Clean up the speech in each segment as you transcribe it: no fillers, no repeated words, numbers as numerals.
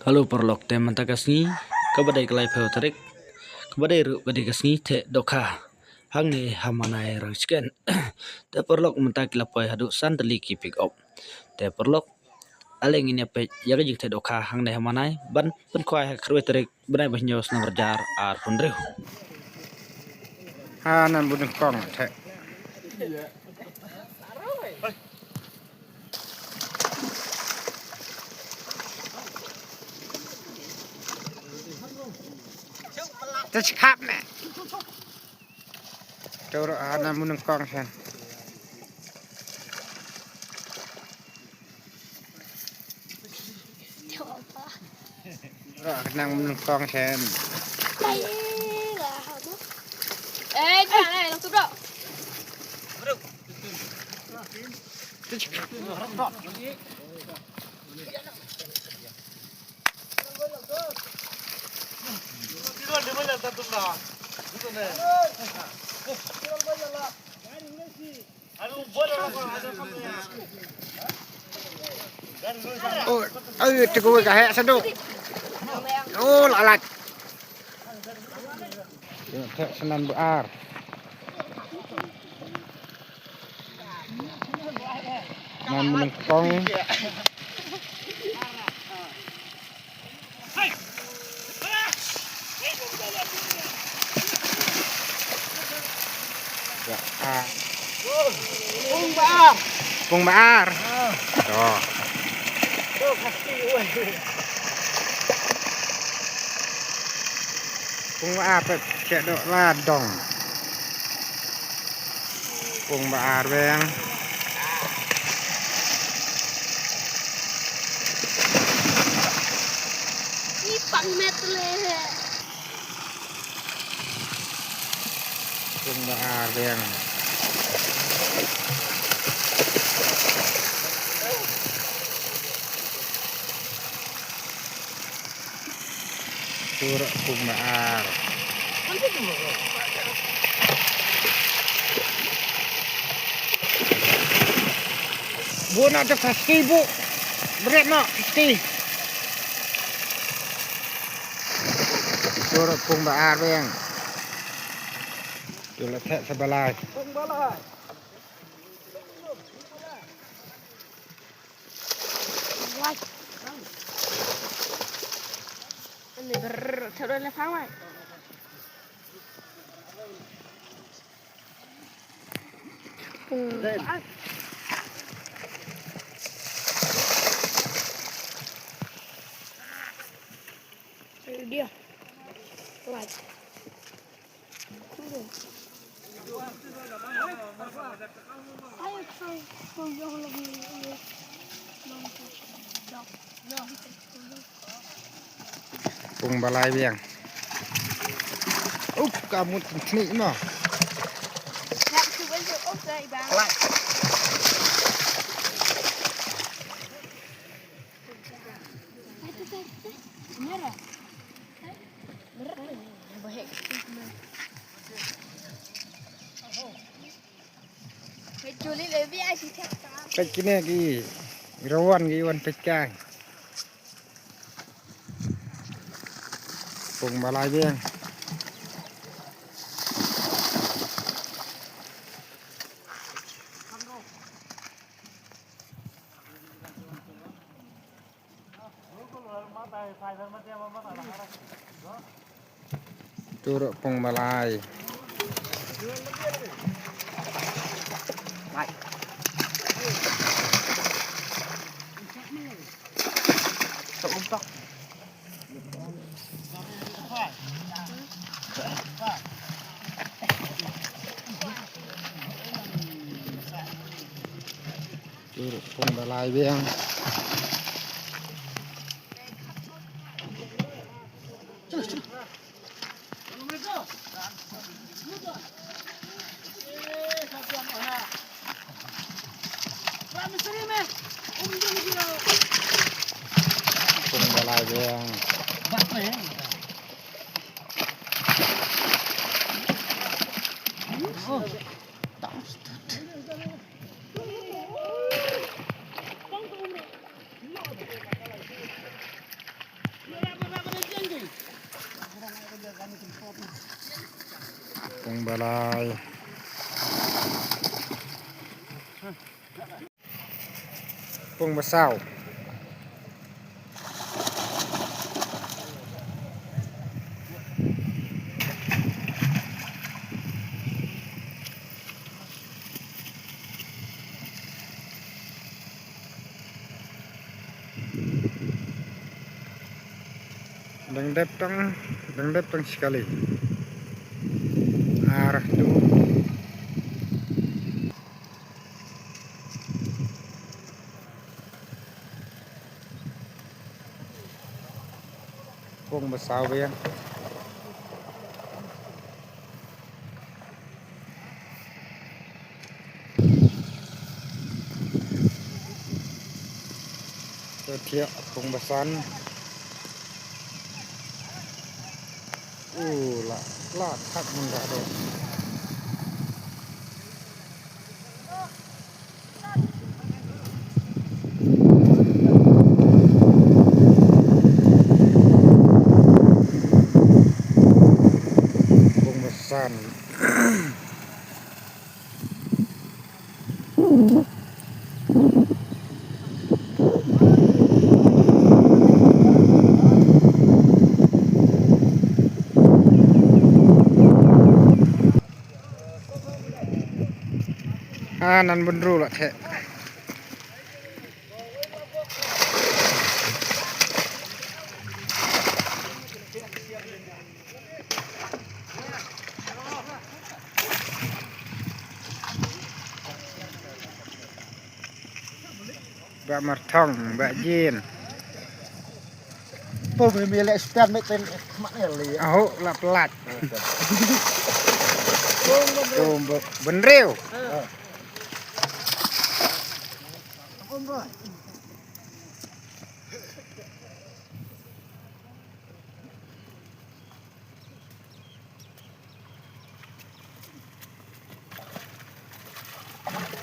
Kalau perlok teman takasni kabadai kalai peuterik kabadai ru badigasni te doka hangne hamanai rangsken te perlok mentak lapai hadu sandali ki pick up te perlok aleng ini pe yaga jik te doka hangne hamanai ban pen kwai krweterik banai bahnyos na berjar ar pundreu nan budeng kong teจะขับแน่เจ้าอานามุนกองฉันนางมุนกองฉันเอ้ยถ่ายอะไรลองซุบดอกจะขับจะกูกะแฮะสนุกโอ้หลักแทะสนันบุอาร์นางมุนกองPung baar. Tuh. Tuh pasti Pung baar cek dok ladong. Pung baar beng. Ini pang metle. Pung baar beng. Surat pung baar. Bu nak tu pasti bu. Berat nak pasti. Surat pung baar beng. Tu letak sebalai. Pung balai. Ini terus lepas awak. Dia. Right. Ayo kau jangan lagi. Pung balai biang. Kamu ni mah. Nak cuba je okey bang. Alai. Merah. Baik. Keculi lebih asyik tak. Kecine ki. Rawan ki wan pecah. Pung balai biang. Turuk pung balai. Baik. Untuk turuk pung balai biang. Pung balai biang. ปงบะลายปงบะเศร้าDang datang sekali. Arah itu. Pong besar yang. Setiap pong besar. Lah tak mundak dong. Pembesan. Nan benru lah cek. Bak martong, bak jin. Tôi mới mê lệ span mấy tên mặn này lì. Aho lah pelat. Tuh benreu. Ôm rồi.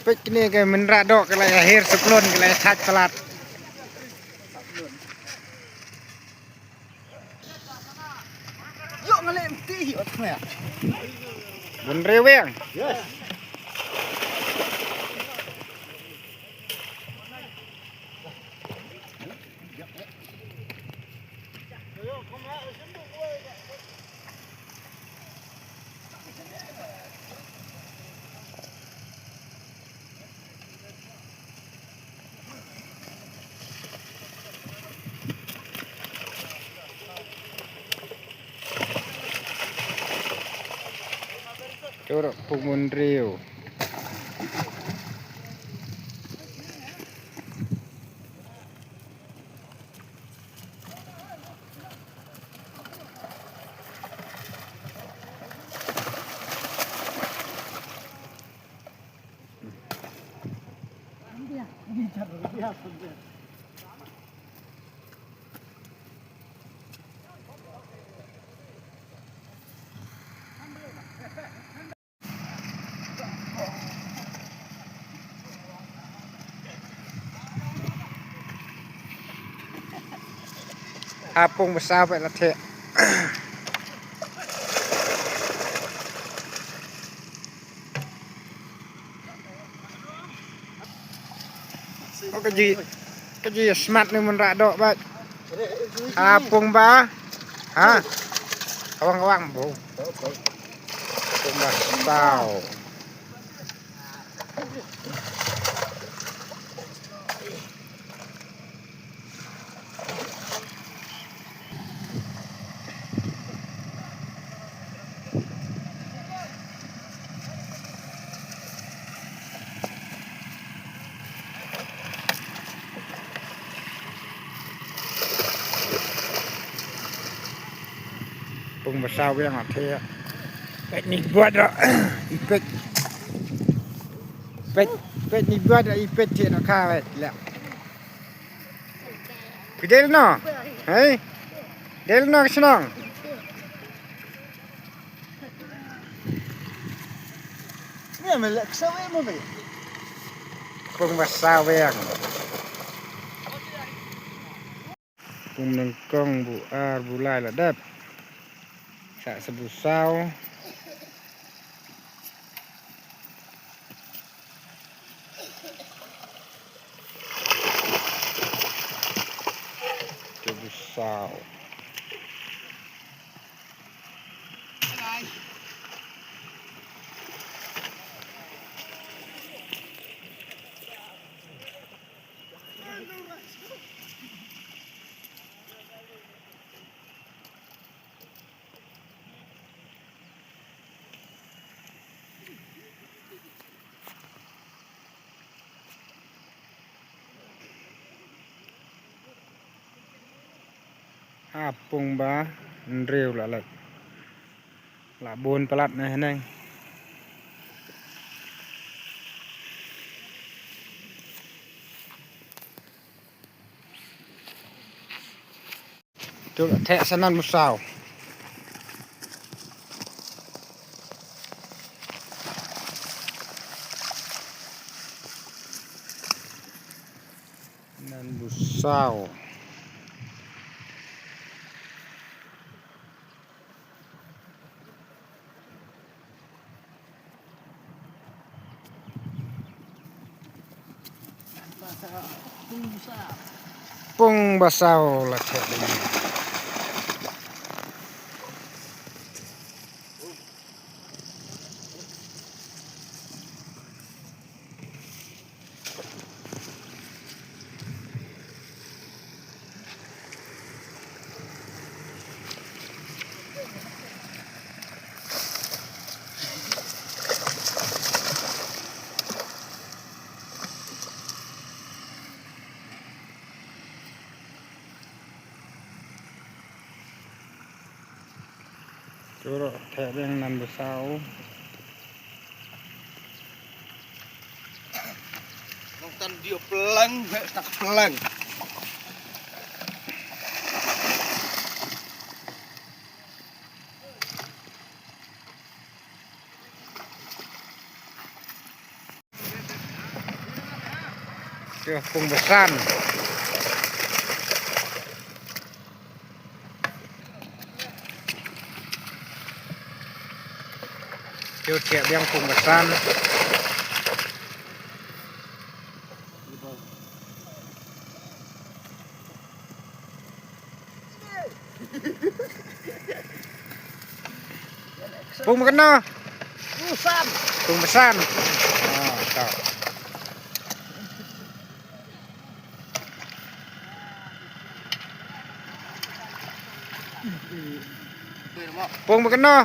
Pek ni ke menradok ke lai akhir seklon ke lai khaj pelat. Yuk ngelem ti hiot mẹ. Benreu yang. Yes. Corak pumun riu. Apung besar vậy là thế. Có cái gì smart này mình ra độ vậy. Apung ba. Hả? Kawan bu. Apung besar. Pung besar yang ada. Pet ni buat dah. Ipet. Pet ni buat dah ipet dia nak kawat lah. Kedel no. Hei. Del no senang. Nè mày lệ sao em mà mày. Pung besar yang. Pung nengkong bu ar bulai lah dap. ะสบู่ซาวสบู่ซาวปงบาเร็วละละบนปลัดนะฮะนั่งจุดแทะสนั่นมุสาวนั่นบุษาวปงบาซาวละแทะดีจุดแทะเรื่องนั้นบุษาวน้องตันเดียวปลังเวตักปลังเจอปงบาซันเจอแทะเรื่องปงบาซันปงมากันเนาะ Usan. ปงบาซันต่อปงมากันเนาะ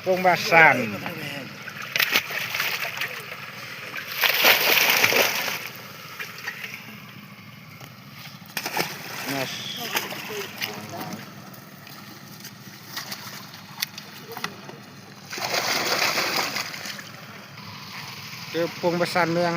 ปงบาซันนะเจอปงบาซันเมือง